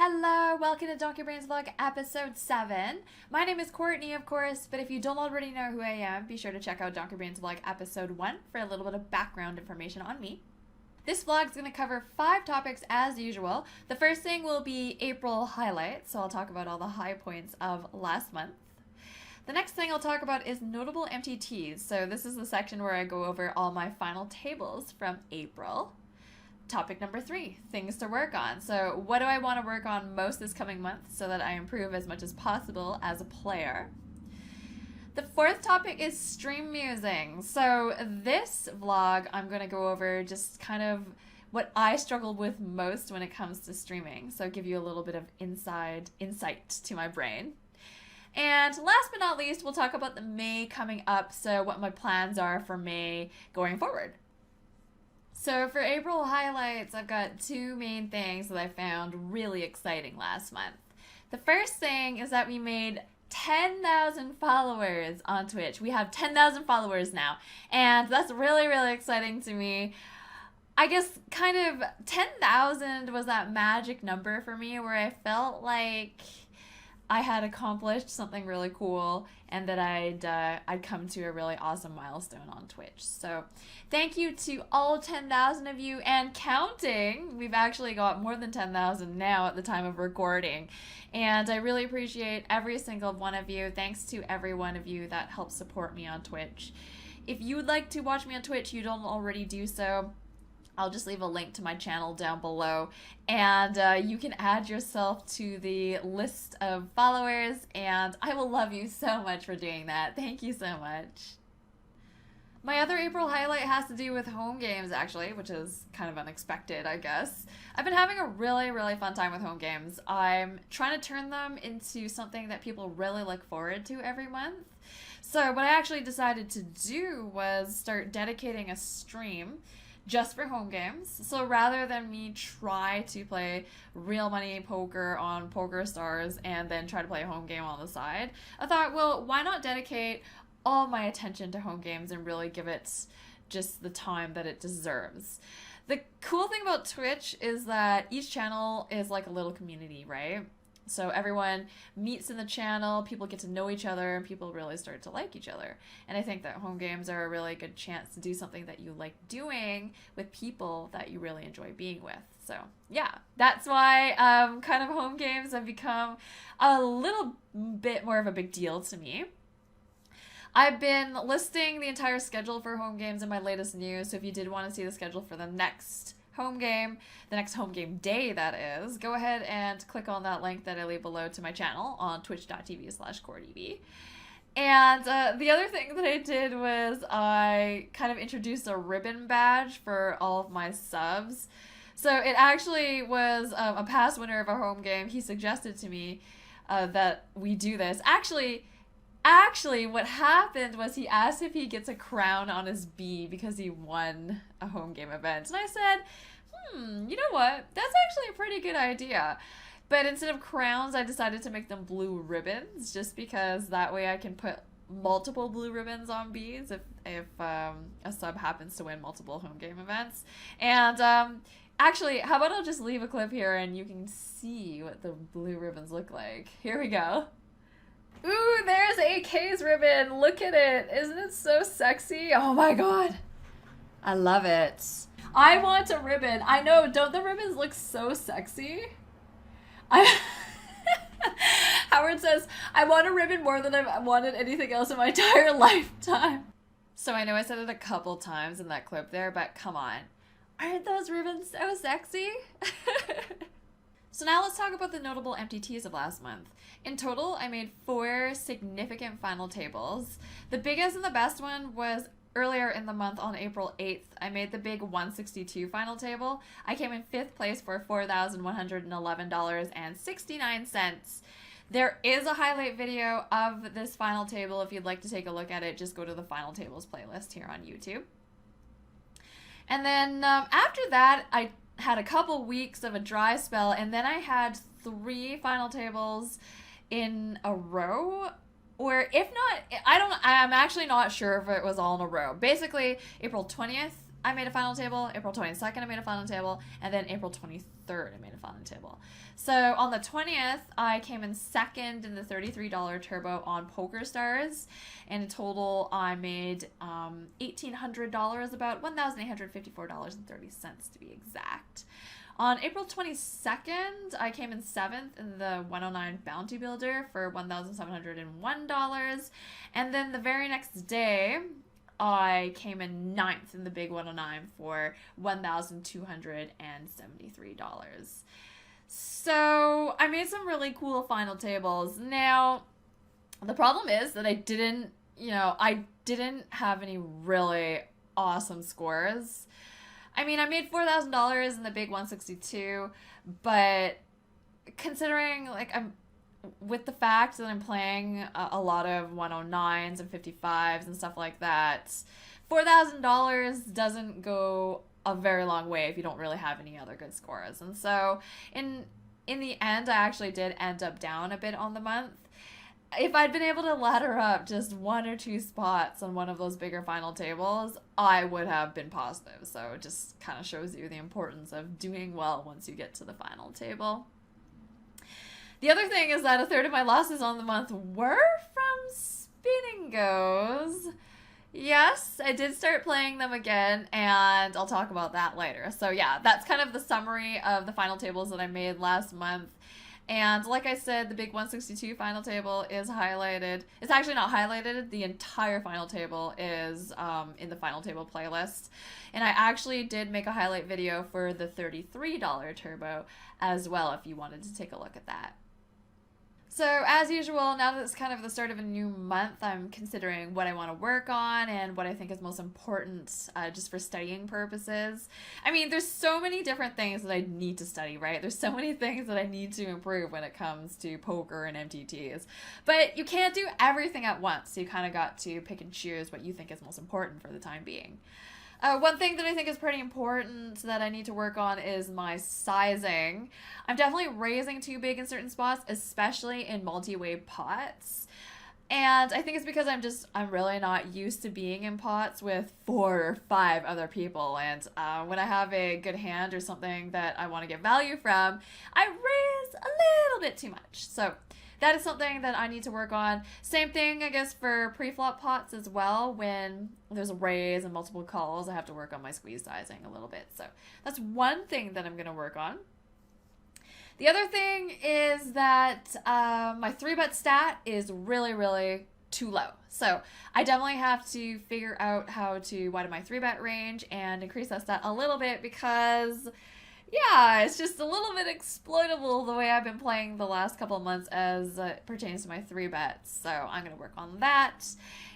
Hello, welcome to Donkey Brains Vlog episode 7. My name is Courtney, of course, but if you don't already know who I am, be sure to check out Donkey Brains Vlog episode 1 for a little bit of background information on me. This vlog is going to cover 5 topics as usual. The first thing will be April highlights, so I'll talk about all the high points of last month. The next thing I'll talk about is notable MTTs, so this is the section where I go over all my final tables from April. Topic number 3, things to work on. So what do I want to work on most this coming month so that I improve as much as possible as a player? The fourth topic is stream musings. So this vlog, I'm going to go over just kind of what I struggled with most when it comes to streaming. So give you a little bit of insight to my brain. And last but not least, we'll talk about the May coming up. So what my plans are for May going forward. So for April highlights, I've got 2 main things that I found really exciting last month. The first thing is that we made 10,000 followers on Twitch. We have 10,000 followers now, and that's really, really exciting to me. I guess kind of 10,000 was that magic number for me where I felt like I had accomplished something really cool and that I'd come to a really awesome milestone on Twitch. So thank you to all 10,000 of you and counting. We've actually got more than 10,000 now at the time of recording. And I really appreciate every single one of you. Thanks to every one of you that helps support me on Twitch. If you would like to watch me on Twitch, you don't already do so, I'll just leave a link to my channel down below, and you can add yourself to the list of followers, and I will love you so much for doing that. Thank you so much. My other April highlight has to do with home games, actually, which is kind of unexpected, I guess. I've been having a really, really fun time with home games. I'm trying to turn them into something that people really look forward to every month. So what I actually decided to do was start dedicating a stream just for home games. So rather than me try to play real money poker on Poker Stars and then try to play a home game on the side, I thought, well, why not dedicate all my attention to home games and really give it just the time that it deserves. The cool thing about Twitch is that each channel is like a little community, right? So everyone meets in the channel, people get to know each other, and people really start to like each other. And I think that home games are a really good chance to do something that you like doing with people that you really enjoy being with. So yeah, that's why kind of home games have become a little bit more of a big deal to me. I've been listing the entire schedule for home games in my latest news, so if you did want to see the schedule for the next home game, the next home game day that is, go ahead and click on that link that I leave below to my channel on twitch.tv/courtiebee. And the other thing that I did was I kind of introduced a ribbon badge for all of my subs. So it actually was a past winner of a home game. He suggested to me that we do this. Actually, what happened was he asked if he gets a crown on his bee because he won a home game event. And I said, you know what? That's actually a pretty good idea. But instead of crowns, I decided to make them blue ribbons just because that way I can put multiple blue ribbons on bees if a sub happens to win multiple home game events. And actually, how about I'll just leave a clip here and you can see what the blue ribbons look like. Here we go. Ooh, there's AK's ribbon. Look at it. Isn't it so sexy? Oh my god. I love it. I want a ribbon. I know, don't the ribbons look so sexy? Howard says, I want a ribbon more than I've wanted anything else in my entire lifetime. So I know I said it a couple times in that clip there, but come on. Aren't those ribbons so sexy? So now let's talk about the notable MTTs of last month. In total, I made 4 significant final tables. The biggest and the best one was earlier in the month on April 8th. I made the big 162 final table. I came in 5th place for $4,111.69. There is a highlight video of this final table. If you'd like to take a look at it, just go to the final tables playlist here on YouTube. And then after that, I had a couple weeks of a dry spell, and then I had 3 final tables in a row, or if not, I'm actually not sure if it was all in a row. Basically, April 20th, I made a final table. April 22nd, I made a final table. And then April 23rd, I made a final table. So on the 20th, I came in second in the $33 turbo on PokerStars. And in total, I made $1,800, about $1,854.30 to be exact. On April 22nd, I came in 7th in the 109 Bounty Builder for $1,701. And then the very next day, I came in 9th in the Big 109 for $1,273. So I made some really cool final tables. Now, the problem is that I didn't have any really awesome scores. I mean, I made $4,000 in the Big 162, but considering, like, with the fact that I'm playing a lot of 109s and 55s and stuff like that, $4,000 doesn't go a very long way if you don't really have any other good scores. And so in the end, I actually did end up down a bit on the month. If I'd been able to ladder up just 1 or 2 spots on one of those bigger final tables, I would have been positive. So it just kind of shows you the importance of doing well once you get to the final table. The other thing is that a third of my losses on the month were from spin and goes. Yes, I did start playing them again, and I'll talk about that later. So yeah, that's kind of the summary of the final tables that I made last month. And like I said, the Big 162 final table is highlighted. It's actually not highlighted. The entire final table is in the final table playlist. And I actually did make a highlight video for the $33 turbo as well if you wanted to take a look at that. So as usual, now that it's kind of the start of a new month, I'm considering what I want to work on and what I think is most important just for studying purposes. I mean, there's so many different things that I need to study, right? There's so many things that I need to improve when it comes to poker and MTTs. But you can't do everything at once. So you kind of got to pick and choose what you think is most important for the time being. One thing that I think is pretty important that I need to work on is my sizing. I'm definitely raising too big in certain spots, especially in multi-way pots. And I think it's because I'm really not used to being in pots with 4 or 5 other people. And when I have a good hand or something that I want to get value from, I raise a little bit too much. So that is something that I need to work on. Same thing, I guess, for pre-flop pots as well. When there's a raise and multiple calls, I have to work on my squeeze sizing a little bit. So that's one thing that I'm going to work on. The other thing is that my 3-bet stat is really, really too low. So I definitely have to figure out how to widen my 3-bet range and increase that stat a little bit because, yeah, it's just a little bit exploitable the way I've been playing the last couple of months as it pertains to my 3-bets. So I'm going to work on that.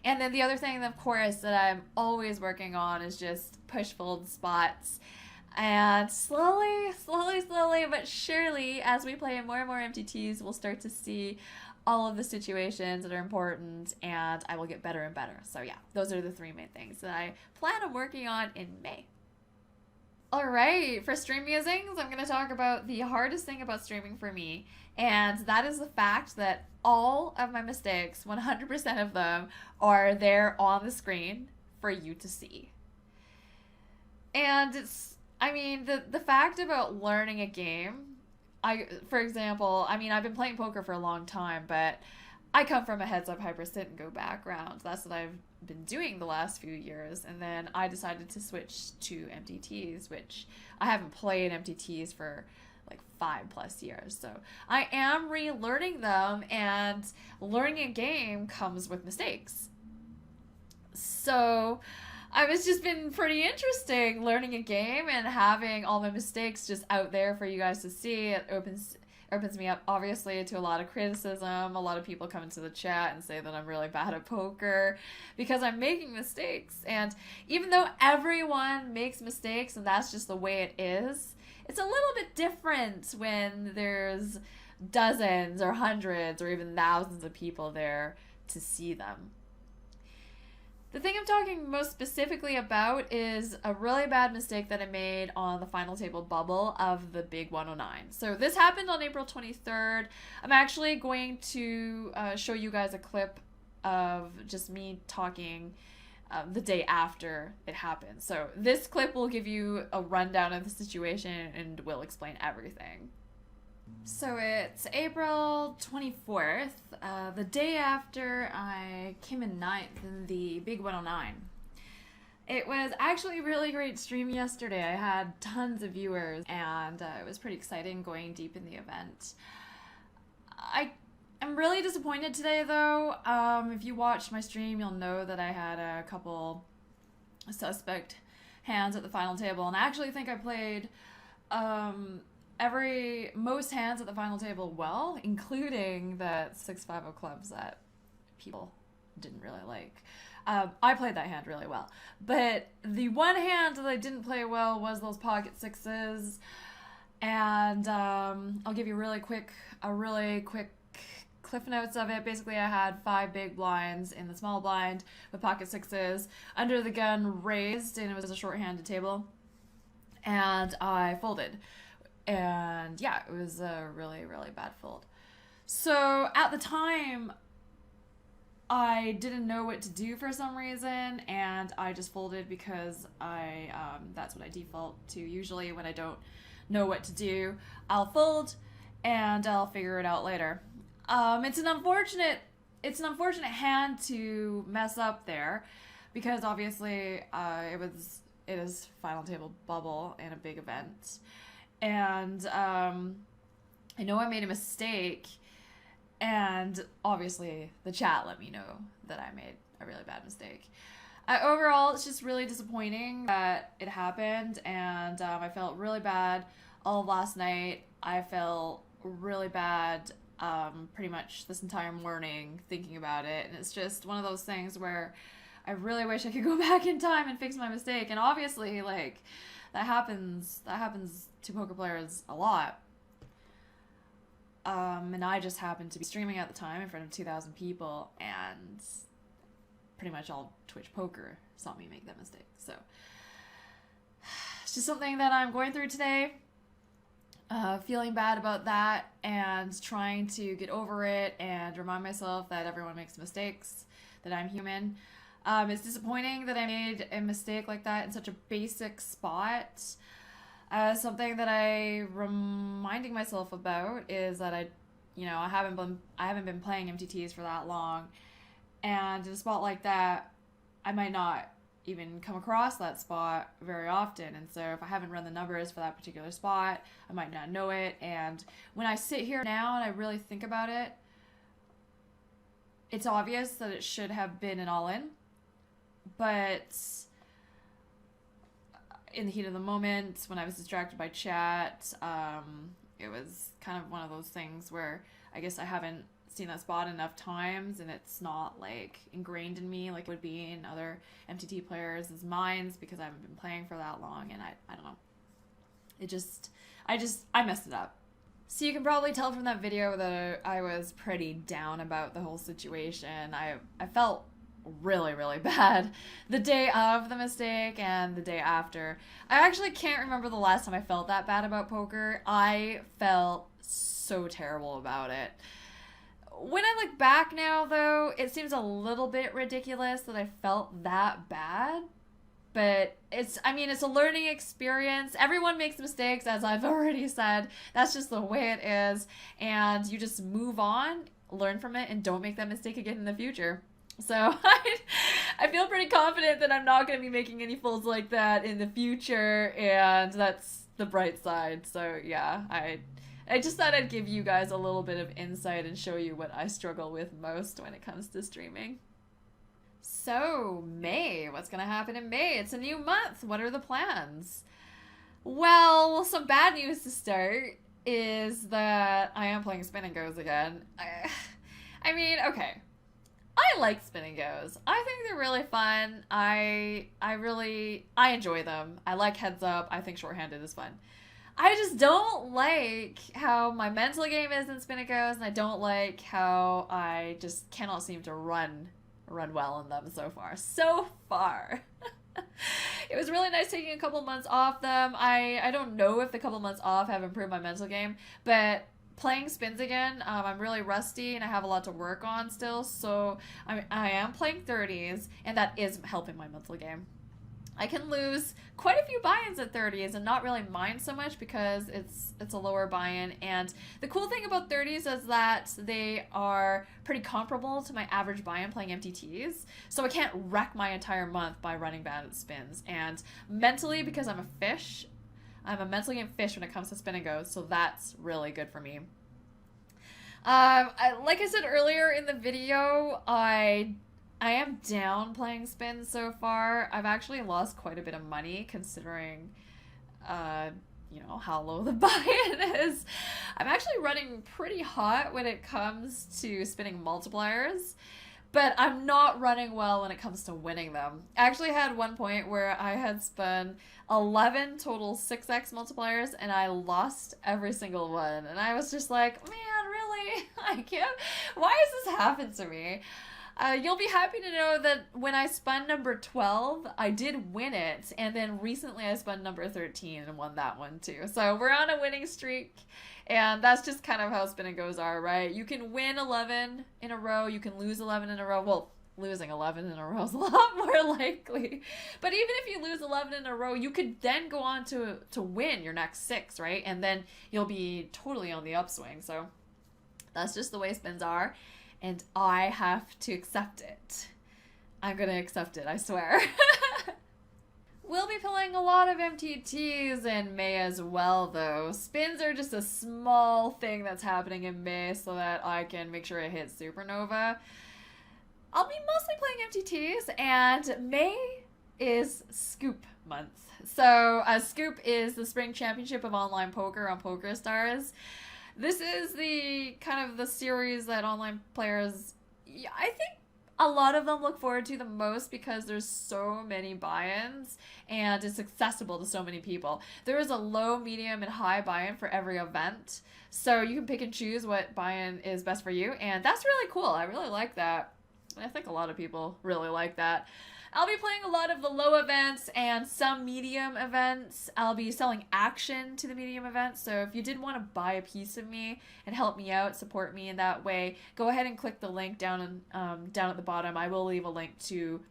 And then the other thing, of course, that I'm always working on is just push fold spots. And slowly, but surely, as we play more and more MTTs, we'll start to see all of the situations that are important, and I will get better and better. So yeah, those are the 3 main things that I plan on working on in May. Alright, for stream musings, I'm going to talk about the hardest thing about streaming for me, and that is the fact that all of my mistakes, 100% of them, are there on the screen for you to see. And the fact about learning a game, for example, I've been playing poker for a long time, but I come from a heads-up hyper sit and go background. That's what I've been doing the last few years, and then I decided to switch to MTTs, which I haven't played MTTs for like 5+ years. So I am relearning them, and learning a game comes with mistakes. So it's just been pretty interesting learning a game and having all my mistakes just out there for you guys to see. It opens me up, obviously, to a lot of criticism. A lot of people come into the chat and say that I'm really bad at poker because I'm making mistakes. And even though everyone makes mistakes and that's just the way it is, it's a little bit different when there's dozens or hundreds or even thousands of people there to see them. The thing I'm talking most specifically about is a really bad mistake that I made on the final table bubble of the Big 109. So this happened on April 23rd. I'm actually going to show you guys a clip of just me talking the day after it happened. So this clip will give you a rundown of the situation and will explain everything. So it's April 24th, the day after I came in 9th in the Big 109. It was actually a really great stream yesterday. I had tons of viewers, and it was pretty exciting going deep in the event. I'm really disappointed today, though. If you watched my stream, you'll know that I had a couple suspect hands at the final table, and I actually think I played most hands at the final table well, including the 6-5 of clubs that people didn't really like. I played that hand really well, but the one hand that I didn't play well was those pocket sixes, and I'll give you a really quick cliff notes of it. Basically, I had 5 big blinds in the small blind with pocket sixes, under the gun raised, and it was a short-handed table, and I folded. And yeah, it was a really, really bad fold. So at the time, I didn't know what to do for some reason, and I just folded because that's what I default to usually when I don't know what to do. I'll fold, and I'll figure it out later. It's an unfortunate hand to mess up there, because obviously it is final table bubble in a big event. And I know I made a mistake, and obviously the chat let me know that I made a really bad mistake. Overall, it's just really disappointing that it happened, and I felt really bad all of last night. I felt really bad pretty much this entire morning thinking about it, and it's just one of those things where I really wish I could go back in time and fix my mistake. And obviously, like, that happens to poker players a lot. And I just happened to be streaming at the time in front of 2,000 people, and pretty much all Twitch poker saw me make that mistake. So it's just something that I'm going through today. Feeling bad about that, and trying to get over it and remind myself that everyone makes mistakes, that I'm human. It's disappointing that I made a mistake like that in such a basic spot. Something that I reminding myself about is that I haven't been playing MTTs for that long, and in a spot like that, I might not even come across that spot very often. And so if I haven't run the numbers for that particular spot, I might not know it. And when I sit here now and I really think about it, it's obvious that it should have been an all-in, but in the heat of the moment, when I was distracted by chat, it was kind of one of those things where I guess I haven't seen that spot enough times, and it's not like ingrained in me like it would be in other MTT players' minds, because I haven't been playing for that long, and I don't know. I messed it up. So you can probably tell from that video that I was pretty down about the whole situation. I felt really, really bad the day of the mistake and the day after. I actually can't remember the last time I felt that bad about poker. I felt so terrible about it. When I look back now, though, it seems a little bit ridiculous that I felt that bad. But it's a learning experience. Everyone makes mistakes, as I've already said. That's just the way it is. And you just move on, learn from it, and don't make that mistake again in the future. So I feel pretty confident that I'm not going to be making any folds like that in the future, and that's the bright side. So yeah, I just thought I'd give you guys a little bit of insight and show you what I struggle with most when it comes to streaming. So, May. What's going to happen in May? It's a new month. What are the plans? Well, some bad news to start is that I am playing Spin and Goes again. Okay. I like Spin and Goes. I think they're really fun. I enjoy them. I like Heads Up. I think shorthanded is fun. I just don't like how my mental game is in Spin and Goes, and I don't like how I just cannot seem to run well in them so far. It was really nice taking a couple months off them. I don't know if the couple months off have improved my mental game, but playing spins again. I'm really rusty and I have a lot to work on still, so I am playing 30s, and that is helping my monthly game. I can lose quite a few buy-ins at 30s and not really mind so much because it's a lower buy-in. And the cool thing about 30s is that they are pretty comparable to my average buy-in playing MTTs. So I can't wreck my entire month by running bad at spins. And mentally, because I'm a mental game fish when it comes to spin and goes, so that's really good for me. Like I said earlier in the video, I am down playing spins so far. I've actually lost quite a bit of money considering, how low the buy-in is. I'm actually running pretty hot when it comes to spinning multipliers, but I'm not running well when it comes to winning them. I actually had one point where I had spun 11 total 6x multipliers and I lost every single one. And I was just like, man, really? I can't. Why has this happened to me? You'll be happy to know that when I spun number 12, I did win it, and then recently I spun number 13 and won that one too. So we're on a winning streak, and that's just kind of how spin and goes are, right? You can win 11 in a row, you can lose 11 in a row. Well, losing 11 in a row is a lot more likely. But even if you lose 11 in a row, you could then go on to win your next 6, right? And then you'll be totally on the upswing. So that's just the way spins are. And I have to accept it. I'm gonna accept it, I swear. We'll be playing a lot of MTTs in May as well, though. Spins are just a small thing that's happening in May so that I can make sure I hit Supernova. I'll be mostly playing MTTs, and May is Scoop month. So Scoop is the Spring Championship of Online Poker on PokerStars. This is the kind of the series that online players, I think a lot of them look forward to the most because there's so many buy-ins and it's accessible to so many people. There is a low, medium, and high buy-in for every event. So you can pick and choose what buy-in is best for you, and that's really cool. I really like that. I think a lot of people really like that. I'll be playing a lot of the low events and some medium events. I'll be selling action to the medium events, so if you did want to buy a piece of me and help me out, support me in that way, go ahead and click the link down at the bottom. I will leave a link to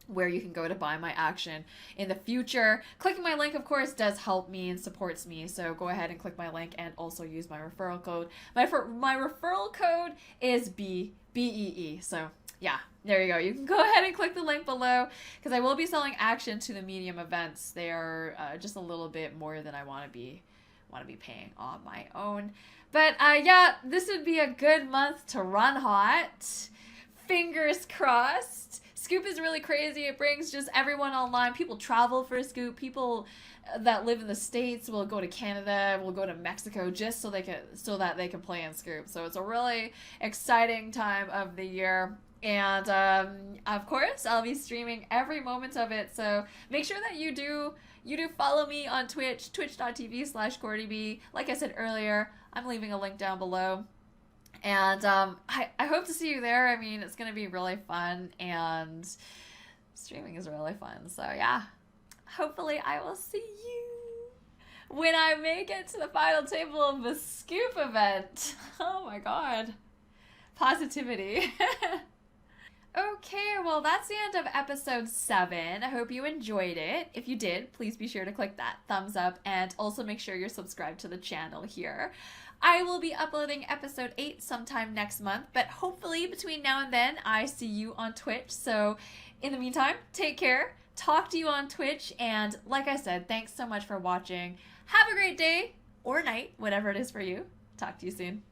where you can go to buy my action in the future. Clicking my link, of course, does help me and supports me, so go ahead and click my link and also use my referral code. My referral code is BEE, so yeah, there you go. You can go ahead and click the link below because I will be selling action to the medium events. They are just a little bit more than I want to be paying on my own. But yeah, this would be a good month to run hot. Fingers crossed. Scoop is really crazy. It brings just everyone online. People travel for Scoop. People that live in the States will go to Canada, will go to Mexico just so that they can play in Scoop. So it's a really exciting time of the year. And of course, I'll be streaming every moment of it. So make sure that you do follow me on Twitch, twitch.tv/courtiebee. Like I said earlier, I'm leaving a link down below. And I hope to see you there. I mean, it's going to be really fun, and streaming is really fun. So yeah, hopefully I will see you when I make it to the final table of the Scoop event. Oh my god. Positivity. Okay, well, that's the end of episode 7. I hope you enjoyed it. If you did, please be sure to click that thumbs up and also make sure you're subscribed to the channel here. I will be uploading episode 8 sometime next month, but hopefully between now and then, I see you on Twitch. So in the meantime, take care, talk to you on Twitch, and like I said, thanks so much for watching. Have a great day or night, whatever it is for you. Talk to you soon.